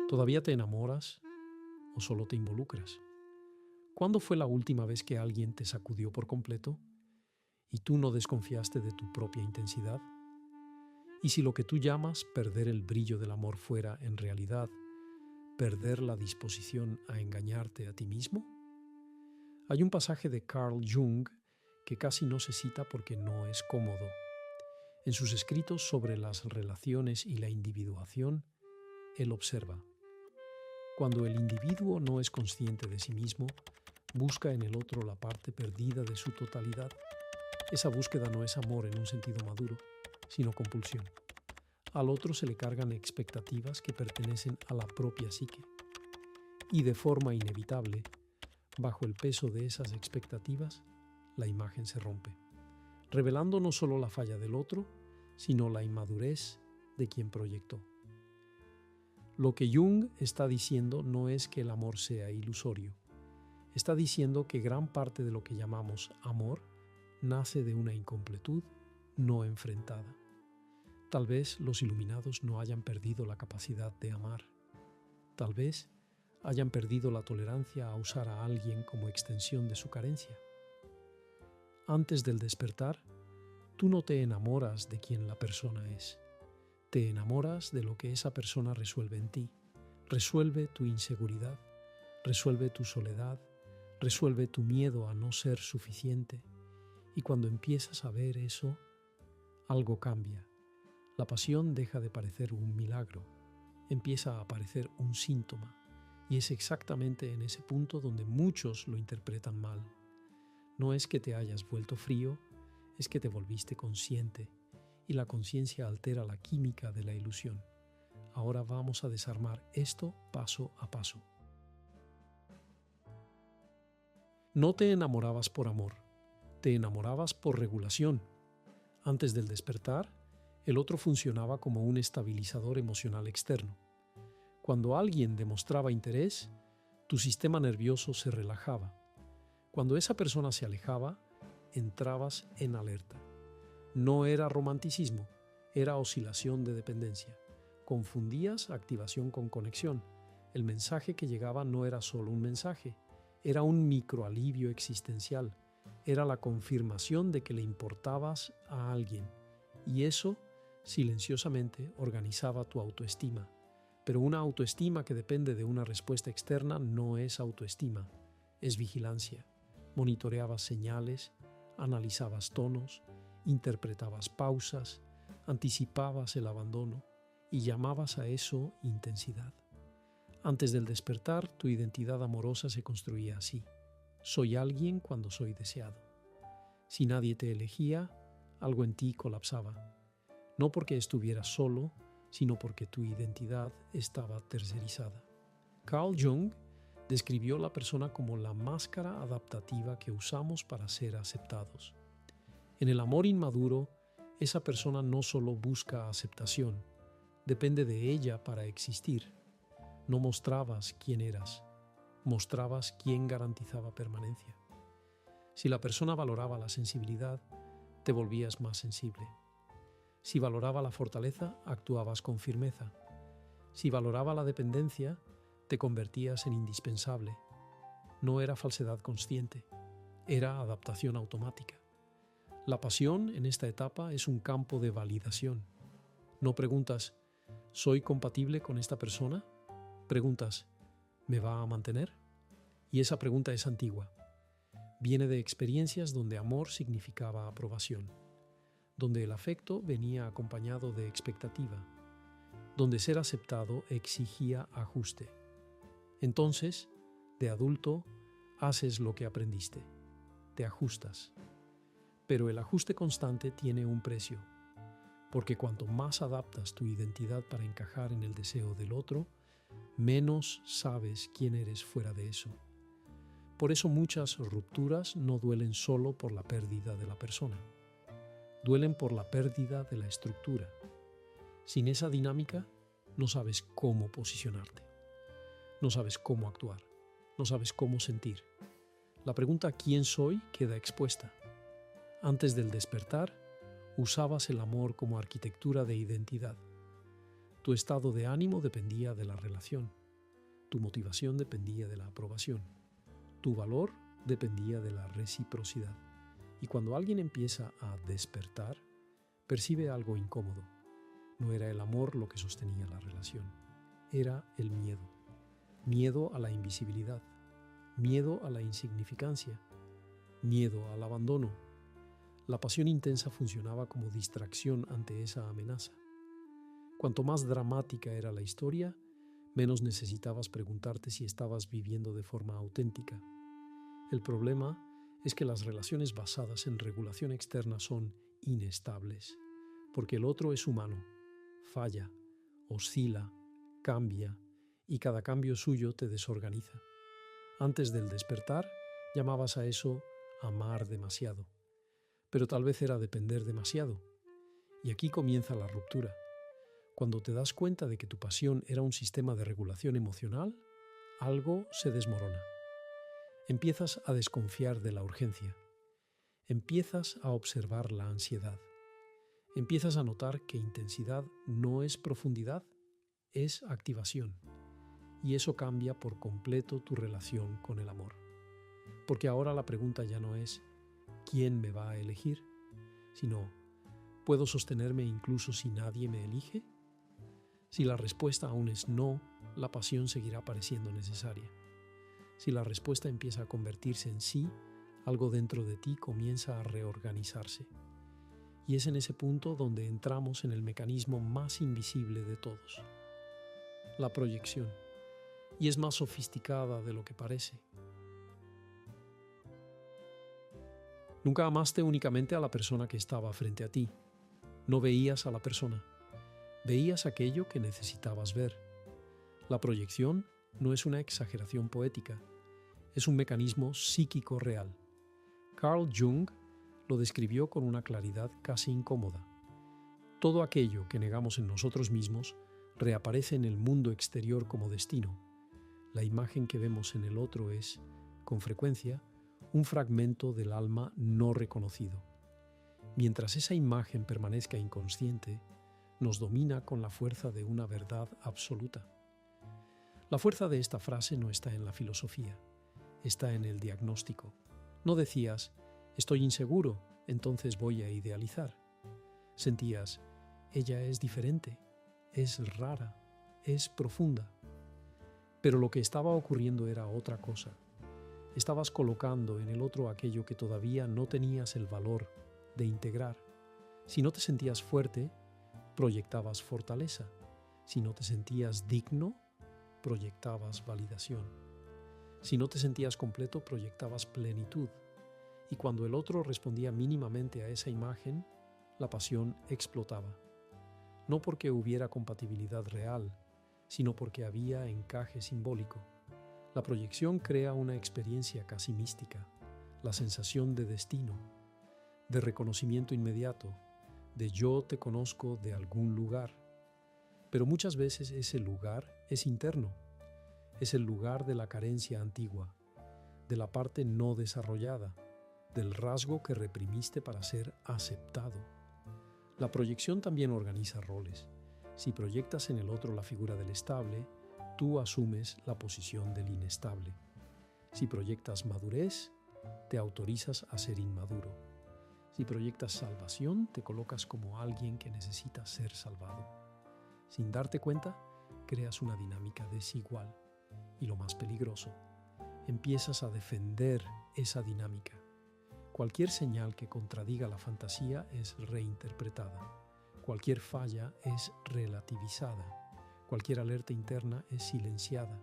¿Todavía te enamoras o solo te involucras? ¿Cuándo fue la última vez que alguien te sacudió por completo y tú no desconfiaste de tu propia intensidad? ¿Y si lo que tú llamas perder el brillo del amor fuera, en realidad, perder la disposición a engañarte a ti mismo? Hay un pasaje de Carl Jung que casi no se cita porque no es cómodo. En sus escritos sobre las relaciones y la individuación, él observa: cuando el individuo no es consciente de sí mismo, busca en el otro la parte perdida de su totalidad. Esa búsqueda no es amor en un sentido maduro, sino compulsión. Al otro se le cargan expectativas que pertenecen a la propia psique. Y de forma inevitable, bajo el peso de esas expectativas, la imagen se rompe, revelando no solo la falla del otro, sino la inmadurez de quien proyectó. Lo que Jung está diciendo no es que el amor sea ilusorio. Está diciendo que gran parte de lo que llamamos amor nace de una incompletud no enfrentada. Tal vez los iluminados no hayan perdido la capacidad de amar. Tal vez hayan perdido la tolerancia a usar a alguien como extensión de su carencia. Antes del despertar, tú no te enamoras de quien la persona es. Te enamoras de lo que esa persona resuelve en ti. Resuelve tu inseguridad, resuelve tu soledad, resuelve tu miedo a no ser suficiente. Y cuando empiezas a ver eso, algo cambia. La pasión deja de parecer un milagro, empieza a parecer un síntoma. Y es exactamente en ese punto donde muchos lo interpretan mal. No es que te hayas vuelto frío, es que te volviste consciente. Y la conciencia altera la química de la ilusión. Ahora vamos a desarmar esto paso a paso. No te enamorabas por amor, te enamorabas por regulación. Antes del despertar, el otro funcionaba como un estabilizador emocional externo. Cuando alguien demostraba interés, tu sistema nervioso se relajaba. Cuando esa persona se alejaba, entrabas en alerta. No era romanticismo, era oscilación de dependencia. Confundías activación con conexión. El mensaje que llegaba no era solo un mensaje, era un microalivio existencial. Era la confirmación de que le importabas a alguien. Y eso, silenciosamente, organizaba tu autoestima. Pero una autoestima que depende de una respuesta externa no es autoestima, es vigilancia. Monitoreabas señales, analizabas tonos, interpretabas pausas, anticipabas el abandono y llamabas a eso intensidad. Antes del despertar, tu identidad amorosa se construía así: soy alguien cuando soy deseado. Si nadie te elegía, algo en ti colapsaba. No porque estuvieras solo, sino porque tu identidad estaba tercerizada. Carl Jung describió la persona como la máscara adaptativa que usamos para ser aceptados. En el amor inmaduro, esa persona no solo busca aceptación, depende de ella para existir. No mostrabas quién eras, mostrabas quién garantizaba permanencia. Si la persona valoraba la sensibilidad, te volvías más sensible. Si valoraba la fortaleza, actuabas con firmeza. Si valoraba la dependencia, te convertías en indispensable. No era falsedad consciente, era adaptación automática. La pasión en esta etapa es un campo de validación. No preguntas, ¿soy compatible con esta persona? Preguntas, ¿me va a mantener? Y esa pregunta es antigua. Viene de experiencias donde amor significaba aprobación, donde el afecto venía acompañado de expectativa, donde ser aceptado exigía ajuste. Entonces, de adulto, haces lo que aprendiste, te ajustas. Pero el ajuste constante tiene un precio, porque cuanto más adaptas tu identidad para encajar en el deseo del otro, menos sabes quién eres fuera de eso. Por eso muchas rupturas no duelen solo por la pérdida de la persona, duelen por la pérdida de la estructura. Sin esa dinámica, no sabes cómo posicionarte, no sabes cómo actuar, no sabes cómo sentir. La pregunta ¿quién soy? Queda expuesta. Antes del despertar, usabas el amor como arquitectura de identidad. Tu estado de ánimo dependía de la relación. Tu motivación dependía de la aprobación. Tu valor dependía de la reciprocidad. Y cuando alguien empieza a despertar, percibe algo incómodo. No era el amor lo que sostenía la relación, era el miedo. Miedo a la invisibilidad, miedo a la insignificancia, miedo al abandono. La pasión intensa funcionaba como distracción ante esa amenaza. Cuanto más dramática era la historia, menos necesitabas preguntarte si estabas viviendo de forma auténtica. El problema es que las relaciones basadas en regulación externa son inestables, porque el otro es humano, falla, oscila, cambia, y cada cambio suyo te desorganiza. Antes del despertar, llamabas a eso amar demasiado, pero tal vez era depender demasiado. Y aquí comienza la ruptura. Cuando te das cuenta de que tu pasión era un sistema de regulación emocional, algo se desmorona. Empiezas a desconfiar de la urgencia. Empiezas a observar la ansiedad. Empiezas a notar que intensidad no es profundidad, es activación. Y eso cambia por completo tu relación con el amor. Porque ahora la pregunta ya no es ¿quién me va a elegir?, sino ¿puedo sostenerme incluso si nadie me elige? Si la respuesta aún es no, la pasión seguirá pareciendo necesaria. Si la respuesta empieza a convertirse en sí, algo dentro de ti comienza a reorganizarse. Y es en ese punto donde entramos en el mecanismo más invisible de todos, la proyección. Y es más sofisticada de lo que parece. Nunca amaste únicamente a la persona que estaba frente a ti. No veías a la persona. Veías aquello que necesitabas ver. La proyección no es una exageración poética, es un mecanismo psíquico real. Carl Jung lo describió con una claridad casi incómoda. Todo aquello que negamos en nosotros mismos reaparece en el mundo exterior como destino. La imagen que vemos en el otro es, con frecuencia, un fragmento del alma no reconocido. Mientras esa imagen permanezca inconsciente, nos domina con la fuerza de una verdad absoluta. La fuerza de esta frase no está en la filosofía, está en el diagnóstico. No decías, estoy inseguro, entonces voy a idealizar. Sentías, ella es diferente, es rara, es profunda. Pero lo que estaba ocurriendo era otra cosa. Estabas colocando en el otro aquello que todavía no tenías el valor de integrar. Si no te sentías fuerte, proyectabas fortaleza. Si no te sentías digno, proyectabas validación. Si no te sentías completo, proyectabas plenitud. Y cuando el otro respondía mínimamente a esa imagen, la pasión explotaba. No porque hubiera compatibilidad real, sino porque había encaje simbólico. La proyección crea una experiencia casi mística, la sensación de destino, de reconocimiento inmediato, de yo te conozco de algún lugar. Pero muchas veces ese lugar es interno, es el lugar de la carencia antigua, de la parte no desarrollada, del rasgo que reprimiste para ser aceptado. La proyección también organiza roles. Si proyectas en el otro la figura del estable, tú asumes la posición del inestable. Si proyectas madurez, te autorizas a ser inmaduro. Si proyectas salvación, te colocas como alguien que necesita ser salvado. Sin darte cuenta, creas una dinámica desigual. Y lo más peligroso, empiezas a defender esa dinámica. Cualquier señal que contradiga la fantasía es reinterpretada. Cualquier falla es relativizada. Cualquier alerta interna es silenciada.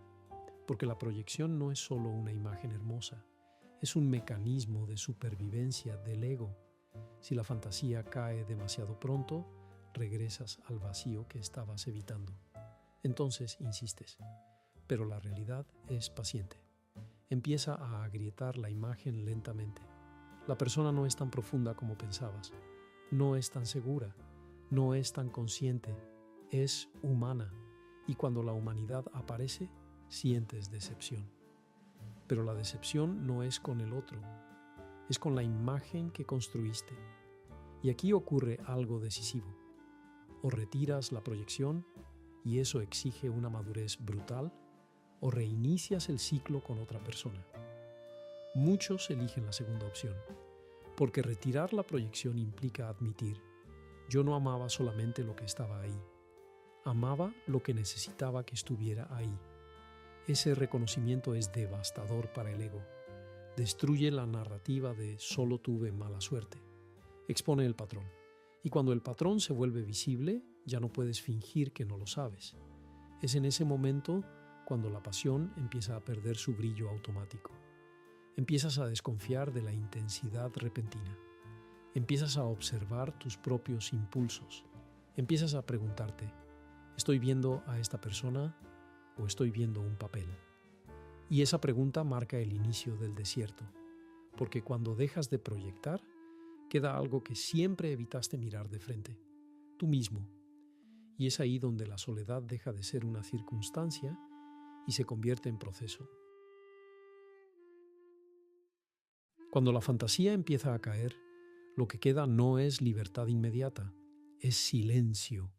Porque la proyección no es solo una imagen hermosa, es un mecanismo de supervivencia del ego. Si la fantasía cae demasiado pronto, regresas al vacío que estabas evitando. Entonces insistes, pero la realidad es paciente. Empieza a agrietar la imagen lentamente. La persona no es tan profunda como pensabas, no es tan segura, no es tan consciente, es humana. Y cuando la humanidad aparece, sientes decepción. Pero la decepción no es con el otro, es con la imagen que construiste. Y aquí ocurre algo decisivo. O retiras la proyección, y eso exige una madurez brutal, o reinicias el ciclo con otra persona. Muchos eligen la segunda opción, porque retirar la proyección implica admitir: yo no amaba solamente lo que estaba ahí, amaba lo que necesitaba que estuviera ahí. Ese reconocimiento es devastador para el ego. Destruye la narrativa de solo tuve mala suerte. Expone el patrón. Y cuando el patrón se vuelve visible, ya no puedes fingir que no lo sabes. Es en ese momento cuando la pasión empieza a perder su brillo automático. Empiezas a desconfiar de la intensidad repentina. Empiezas a observar tus propios impulsos. Empiezas a preguntarte: ¿estoy viendo a esta persona o estoy viendo un papel? Y esa pregunta marca el inicio del desierto, porque cuando dejas de proyectar, queda algo que siempre evitaste mirar de frente: tú mismo. Y es ahí donde la soledad deja de ser una circunstancia y se convierte en proceso. Cuando la fantasía empieza a caer, lo que queda no es libertad inmediata, es silencio,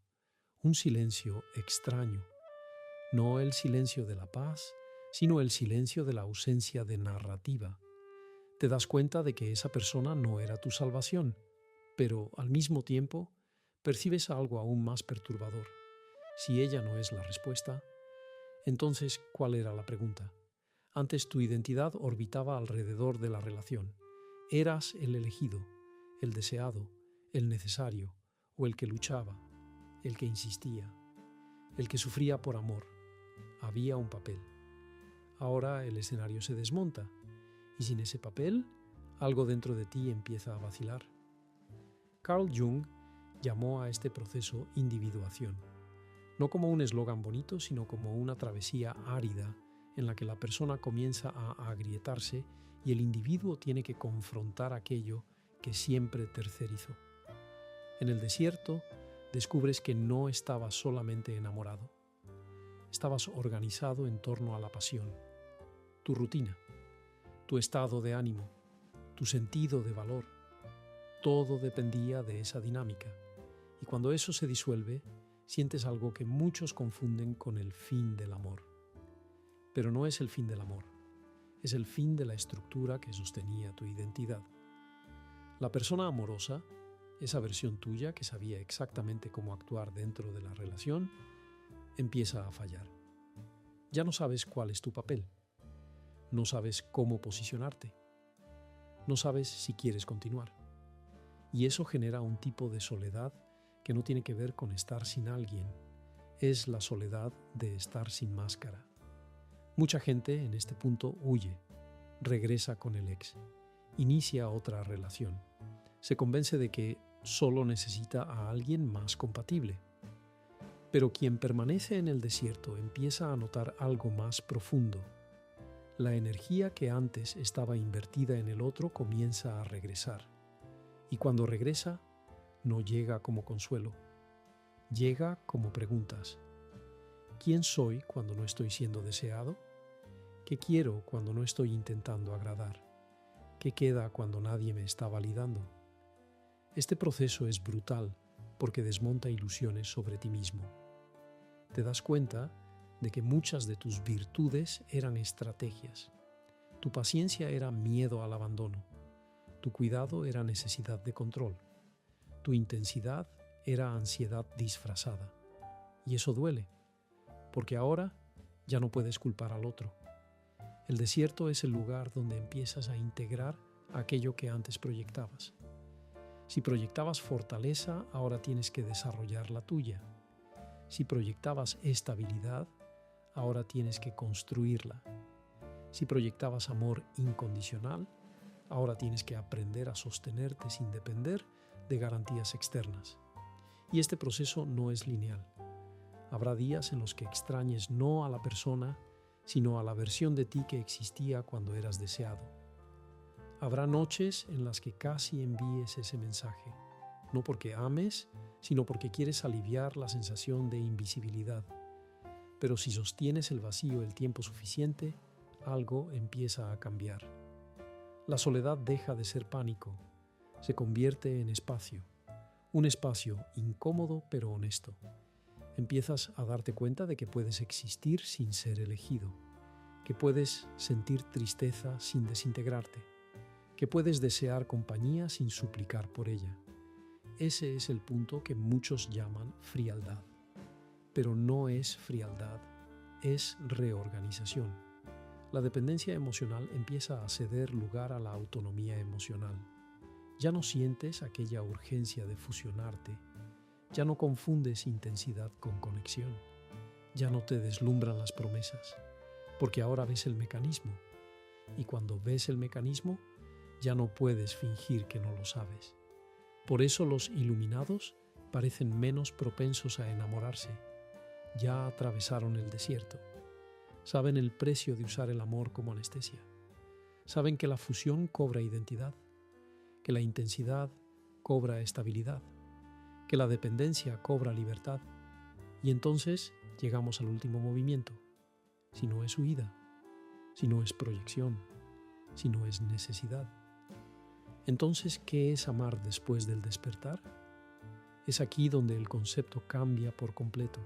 un silencio extraño. No el silencio de la paz, sino el silencio de la ausencia de narrativa. Te das cuenta de que esa persona no era tu salvación, pero al mismo tiempo percibes algo aún más perturbador. Si ella no es la respuesta, entonces, ¿cuál era la pregunta? Antes tu identidad orbitaba alrededor de la relación. Eras el elegido, el deseado, el necesario, o el que luchaba, el que insistía, el que sufría por amor. Había un papel. Ahora el escenario se desmonta, y sin ese papel, algo dentro de ti empieza a vacilar. Carl Jung llamó a este proceso individuación, no como un eslogan bonito, sino como una travesía árida en la que la persona comienza a agrietarse y el individuo tiene que confrontar aquello que siempre tercerizó. En el desierto descubres que no estabas solamente enamorado, estabas organizado en torno a la pasión, tu rutina, tu estado de ánimo, tu sentido de valor. Todo dependía de esa dinámica, y cuando eso se disuelve, sientes algo que muchos confunden con el fin del amor. Pero no es el fin del amor, es el fin de la estructura que sostenía tu identidad. La persona amorosa, esa versión tuya que sabía exactamente cómo actuar dentro de la relación, empieza a fallar. Ya no sabes cuál es tu papel, no sabes cómo posicionarte, no sabes si quieres continuar. Y eso genera un tipo de soledad que no tiene que ver con estar sin alguien, es la soledad de estar sin máscara. Mucha gente en este punto huye, regresa con el ex, inicia otra relación, se convence de que solo necesita a alguien más compatible. Pero quien permanece en el desierto empieza a notar algo más profundo. La energía que antes estaba invertida en el otro comienza a regresar. Y cuando regresa, no llega como consuelo, llega como preguntas. ¿Quién soy cuando no estoy siendo deseado? ¿Qué quiero cuando no estoy intentando agradar? ¿Qué queda cuando nadie me está validando? Este proceso es brutal porque desmonta ilusiones sobre ti mismo. Te das cuenta de que muchas de tus virtudes eran estrategias. Tu paciencia era miedo al abandono. Tu cuidado era necesidad de control. Tu intensidad era ansiedad disfrazada. Y eso duele, porque ahora ya no puedes culpar al otro. El desierto es el lugar donde empiezas a integrar aquello que antes proyectabas. Si proyectabas fortaleza, ahora tienes que desarrollar la tuya. Si proyectabas estabilidad, ahora tienes que construirla. Si proyectabas amor incondicional, ahora tienes que aprender a sostenerte sin depender de garantías externas. Y este proceso no es lineal. Habrá días en los que extrañes no a la persona, sino a la versión de ti que existía cuando eras deseado. Habrá noches en las que casi envíes ese mensaje, no porque ames, sino porque quieres aliviar la sensación de invisibilidad. Pero si sostienes el vacío el tiempo suficiente, algo empieza a cambiar. La soledad deja de ser pánico, se convierte en espacio, un espacio incómodo pero honesto. Empiezas a darte cuenta de que puedes existir sin ser elegido. que puedes sentir tristeza sin desintegrarte, que puedes desear compañía sin suplicar por ella. Ese es el punto que muchos llaman frialdad. Pero no es frialdad, es reorganización. La dependencia emocional empieza a ceder lugar a la autonomía emocional. Ya no sientes aquella urgencia de fusionarte, ya no confundes intensidad con conexión, ya no te deslumbran las promesas, porque ahora ves el mecanismo, y cuando ves el mecanismo, ya no puedes fingir que no lo sabes. Por eso los iluminados parecen menos propensos a enamorarse. Ya atravesaron el desierto. Saben el precio de usar el amor como anestesia. Saben que la fusión cobra identidad, que la intensidad cobra estabilidad, que la dependencia cobra libertad. Y entonces llegamos al último movimiento. Si no es huida, si no es proyección, si no es necesidad. Entonces, ¿qué es amar después del despertar? Es aquí donde el concepto cambia por completo.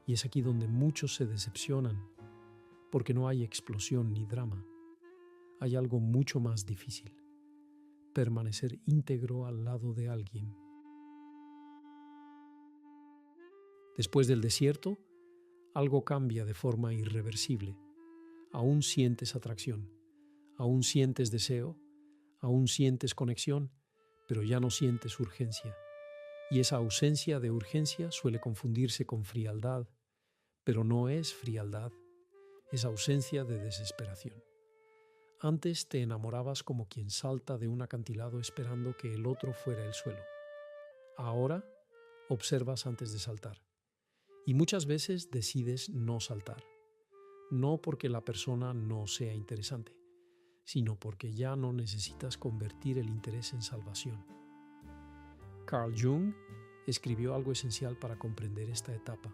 Y es aquí donde muchos se decepcionan, porque no hay explosión ni drama. Hay algo mucho más difícil: permanecer íntegro al lado de alguien. Después del desierto, algo cambia de forma irreversible. Aún sientes atracción, aún sientes deseo, aún sientes conexión, pero ya no sientes urgencia. Y esa ausencia de urgencia suele confundirse con frialdad, pero no es frialdad, es ausencia de desesperación. Antes te enamorabas como quien salta de un acantilado esperando que el otro fuera el suelo. Ahora observas antes de saltar. Y muchas veces decides no saltar. No porque la persona no sea interesante, sino porque ya no necesitas convertir el interés en salvación. Carl Jung escribió algo esencial para comprender esta etapa.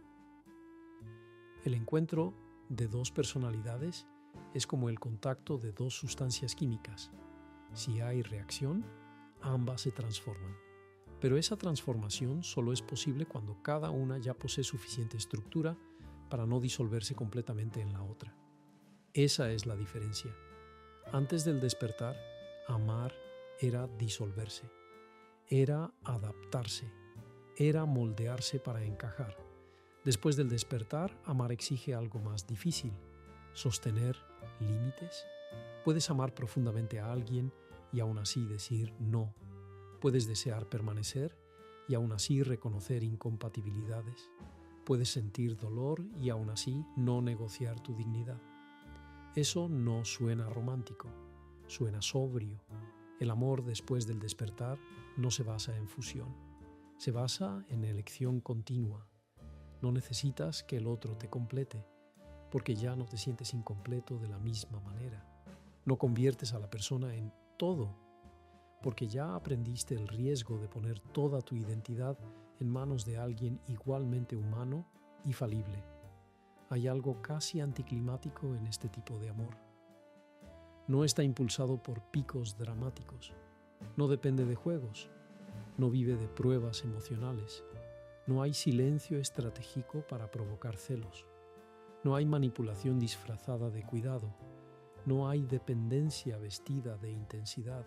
El encuentro de dos personalidades es como el contacto de dos sustancias químicas. Si hay reacción, ambas se transforman. Pero esa transformación solo es posible cuando cada una ya posee suficiente estructura para no disolverse completamente en la otra. Esa es la diferencia. Antes del despertar, amar era disolverse, era adaptarse, era moldearse para encajar. Después del despertar, amar exige algo más difícil: sostener límites. Puedes amar profundamente a alguien y aún así decir no. Puedes desear permanecer y aún así reconocer incompatibilidades. Puedes sentir dolor y aún así no negociar tu dignidad. Eso no suena romántico, suena sobrio. El amor después del despertar no se basa en fusión, se basa en elección continua. No necesitas que el otro te complete, porque ya no te sientes incompleto de la misma manera. No conviertes a la persona en todo, porque ya aprendiste el riesgo de poner toda tu identidad en manos de alguien igualmente humano y falible. Hay algo casi anticlimático en este tipo de amor. No está impulsado por picos dramáticos, no depende de juegos, no vive de pruebas emocionales, no hay silencio estratégico para provocar celos, no hay manipulación disfrazada de cuidado, no hay dependencia vestida de intensidad.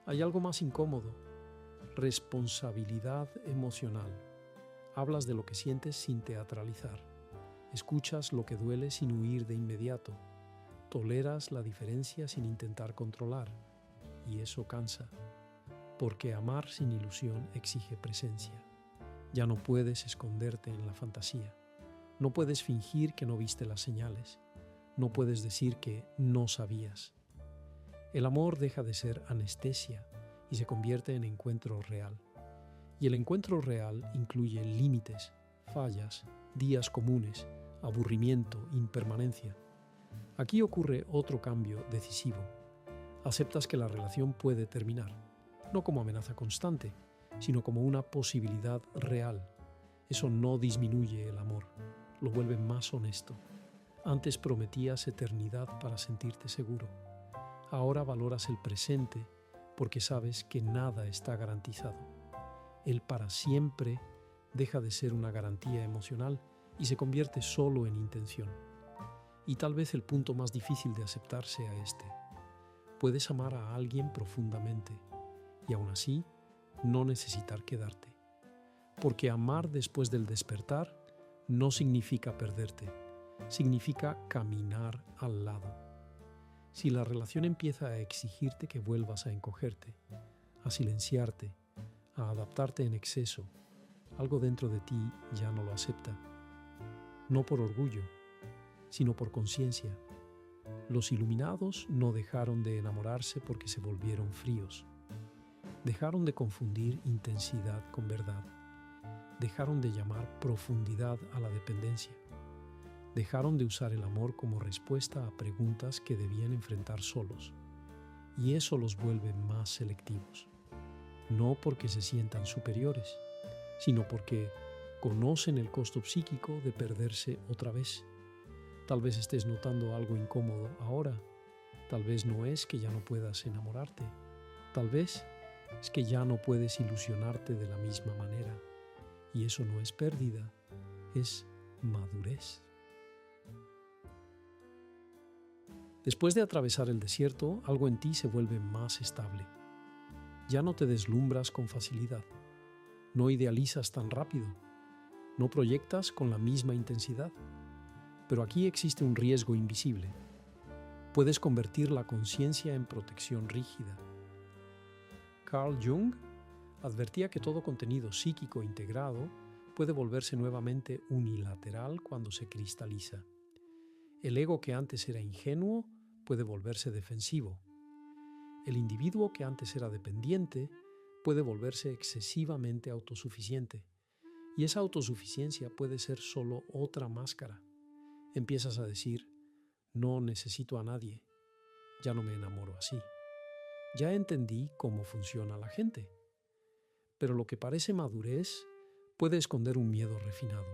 Hay algo más incómodo: responsabilidad emocional. Hablas de lo que sientes sin teatralizar. Escuchas lo que duele sin huir de inmediato. Toleras la diferencia sin intentar controlar. Y eso cansa, porque amar sin ilusión exige presencia. Ya no puedes esconderte en la fantasía. No puedes fingir que no viste las señales. No puedes decir que no sabías. El amor deja de ser anestesia y se convierte en encuentro real. Y el encuentro real incluye límites, fallas, días comunes, aburrimiento, impermanencia. Aquí ocurre otro cambio decisivo. Aceptas que la relación puede terminar, no como amenaza constante, sino como una posibilidad real. Eso no disminuye el amor, lo vuelve más honesto. Antes prometías eternidad para sentirte seguro. Ahora valoras el presente porque sabes que nada está garantizado. El para siempre deja de ser una garantía emocional y se convierte solo en intención. Y tal vez el punto más difícil de aceptar sea este. Puedes amar a alguien profundamente y aún así no necesitar quedarte. Porque amar después del despertar no significa perderte, significa caminar al lado. Si la relación empieza a exigirte que vuelvas a encogerte, a silenciarte, a adaptarte en exceso, algo dentro de ti ya no lo acepta. No por orgullo, sino por conciencia. Los iluminados no dejaron de enamorarse porque se volvieron fríos. Dejaron de confundir intensidad con verdad. Dejaron de llamar profundidad a la dependencia. Dejaron de usar el amor como respuesta a preguntas que debían enfrentar solos. Y eso los vuelve más selectivos. No porque se sientan superiores, sino porque conocen el costo psíquico de perderse otra vez. Tal vez estés notando algo incómodo ahora. Tal vez no es que ya no puedas enamorarte. Tal vez es que ya no puedes ilusionarte de la misma manera. Y eso no es pérdida, es madurez. Después de atravesar el desierto, algo en ti se vuelve más estable. Ya no te deslumbras con facilidad. No idealizas tan rápido. No proyectas con la misma intensidad. Pero aquí existe un riesgo invisible. Puedes convertir la conciencia en protección rígida. Carl Jung advertía que todo contenido psíquico integrado puede volverse nuevamente unilateral cuando se cristaliza. El ego que antes era ingenuo puede volverse defensivo. El individuo que antes era dependiente puede volverse excesivamente autosuficiente. Y esa autosuficiencia puede ser solo otra máscara. Empiezas a decir, no necesito a nadie, ya no me enamoro así. Ya entendí cómo funciona la gente. Pero lo que parece madurez puede esconder un miedo refinado.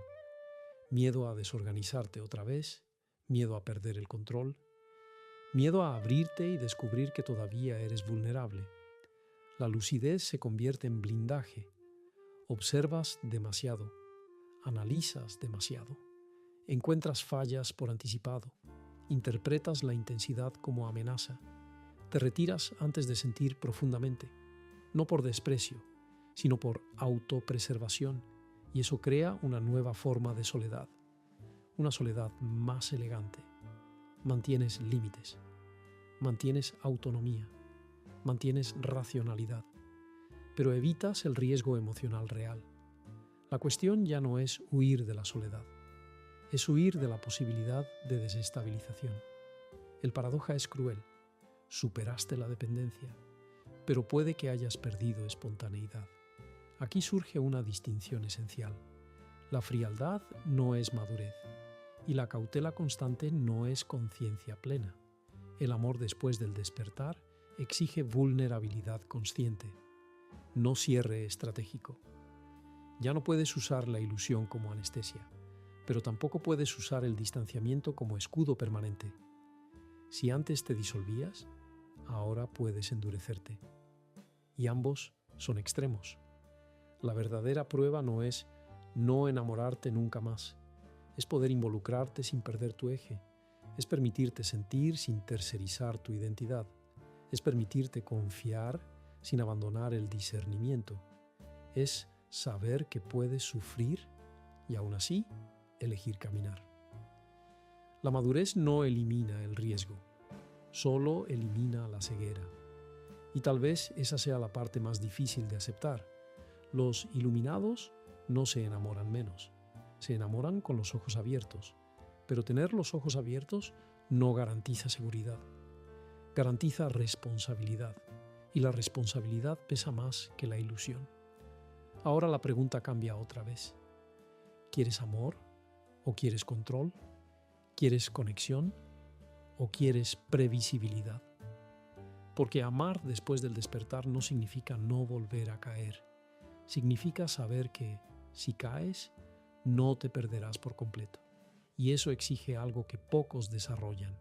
Miedo a desorganizarte otra vez, miedo a perder el control, miedo a abrirte y descubrir que todavía eres vulnerable. La lucidez se convierte en blindaje. Observas demasiado, analizas demasiado. Encuentras fallas por anticipado, interpretas la intensidad como amenaza, te retiras antes de sentir profundamente, no por desprecio, sino por autopreservación, y eso crea una nueva forma de soledad, una soledad más elegante. Mantienes límites, mantienes autonomía, mantienes racionalidad, pero evitas el riesgo emocional real. La cuestión ya no es huir de la soledad, es huir de la posibilidad de desestabilización. El paradoja es cruel. Superaste la dependencia, pero puede que hayas perdido espontaneidad. Aquí surge una distinción esencial. La frialdad no es madurez y la cautela constante no es conciencia plena. El amor después del despertar exige vulnerabilidad consciente, no cierre estratégico. Ya no puedes usar la ilusión como anestesia, pero tampoco puedes usar el distanciamiento como escudo permanente. Si antes te disolvías, ahora puedes endurecerte. Y ambos son extremos. La verdadera prueba no es no enamorarte nunca más. Es poder involucrarte sin perder tu eje. Es permitirte sentir sin tercerizar tu identidad. Es permitirte confiar sin abandonar el discernimiento. Es saber que puedes sufrir y aún así elegir caminar. La madurez no elimina el riesgo, solo elimina la ceguera. Y tal vez esa sea la parte más difícil de aceptar. Los iluminados no se enamoran menos, se enamoran con los ojos abiertos. Pero tener los ojos abiertos no garantiza seguridad, garantiza responsabilidad. Y la responsabilidad pesa más que la ilusión. Ahora la pregunta cambia otra vez. ¿Quieres amor o quieres control? ¿Quieres conexión o quieres previsibilidad? Porque amar después del despertar no significa no volver a caer. Significa saber que, si caes, no te perderás por completo. Y eso exige algo que pocos desarrollan.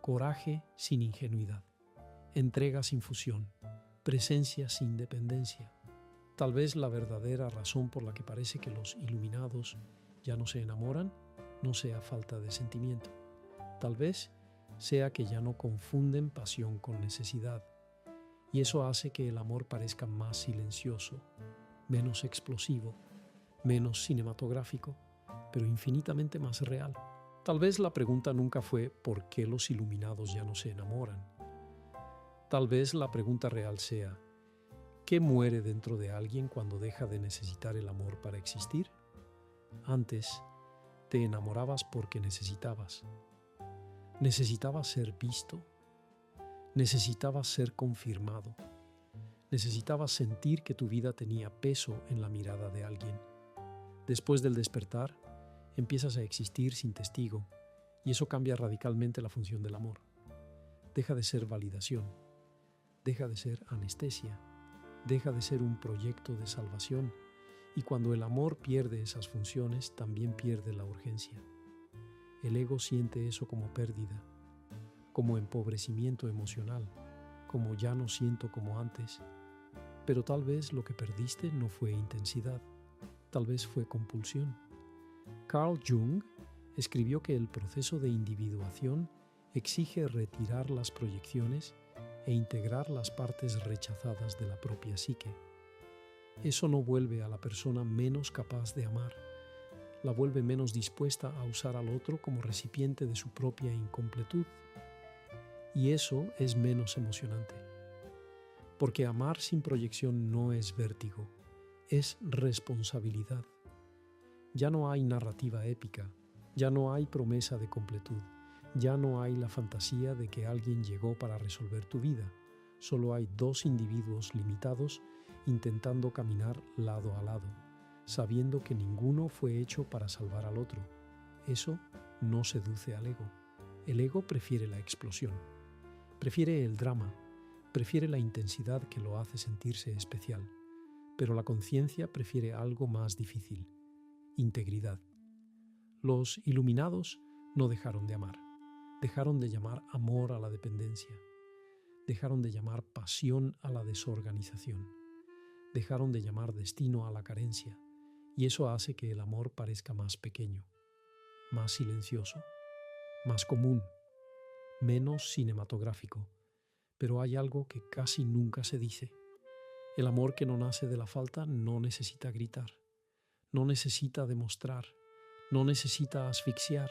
Coraje sin ingenuidad. Entrega sin fusión. Presencia sin dependencia. Tal vez la verdadera razón por la que parece que los iluminados ya no se enamoran no sea falta de sentimiento, Tal vez sea que ya no confunden pasión con necesidad, y eso hace que el amor parezca más silencioso, menos explosivo, menos cinematográfico, pero infinitamente más real. Tal vez la pregunta nunca fue ¿por qué los iluminados ya no se enamoran? Tal vez la pregunta real sea ¿qué muere dentro de alguien cuando deja de necesitar el amor para existir? Antes, te enamorabas porque necesitabas. Necesitabas ser visto. Necesitabas ser confirmado. Necesitabas sentir que tu vida tenía peso en la mirada de alguien. Después del despertar, empiezas a existir sin testigo, y eso cambia radicalmente la función del amor. Deja de ser validación, deja de ser anestesia, deja de ser un proyecto de salvación, y cuando el amor pierde esas funciones, también pierde la urgencia. El ego siente eso como pérdida, como empobrecimiento emocional, como ya no siento como antes. Pero tal vez lo que perdiste no fue intensidad, tal vez fue compulsión. Carl Jung escribió que el proceso de individuación exige retirar las proyecciones e integrar las partes rechazadas de la propia psique. Eso no vuelve a la persona menos capaz de amar, la vuelve menos dispuesta a usar al otro como recipiente de su propia incompletud. Y eso es menos emocionante. Porque amar sin proyección no es vértigo, es responsabilidad. Ya no hay narrativa épica, ya no hay promesa de completud, ya no hay la fantasía de que alguien llegó para resolver tu vida. Solo hay dos individuos limitados intentando caminar lado a lado, sabiendo que ninguno fue hecho para salvar al otro. Eso no seduce al ego. El ego prefiere la explosión, prefiere el drama, prefiere la intensidad que lo hace sentirse especial, pero la conciencia prefiere algo más difícil: integridad. Los iluminados no dejaron de amar, dejaron de llamar amor a la dependencia, dejaron de llamar pasión a la desorganización, dejaron de llamar destino a la carencia, y eso hace que el amor parezca más pequeño, más silencioso, más común, menos cinematográfico. Pero hay algo que casi nunca se dice. El amor que no nace de la falta no necesita gritar, no necesita demostrar, no necesita asfixiar,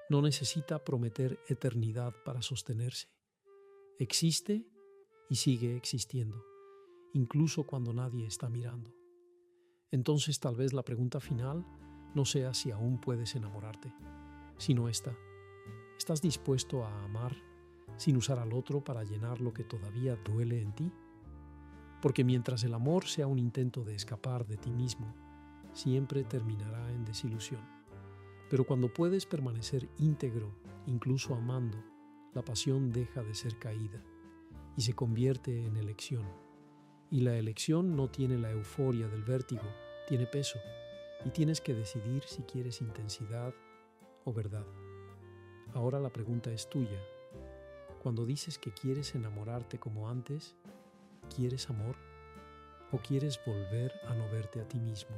no necesita prometer eternidad para sostenerse. Existe y sigue existiendo, incluso cuando nadie está mirando. Entonces tal vez la pregunta final no sea si aún puedes enamorarte, sino esta: ¿estás dispuesto a amar sin usar al otro para llenar lo que todavía duele en ti? Porque mientras el amor sea un intento de escapar de ti mismo, siempre terminará en desilusión. Pero cuando puedes permanecer íntegro, incluso amando, la pasión deja de ser caída y se convierte en elección. Y la elección no tiene la euforia del vértigo, tiene peso, y tienes que decidir si quieres intensidad o verdad. Ahora la pregunta es tuya. Cuando dices que quieres enamorarte como antes, ¿quieres amor o quieres volver a no verte a ti mismo?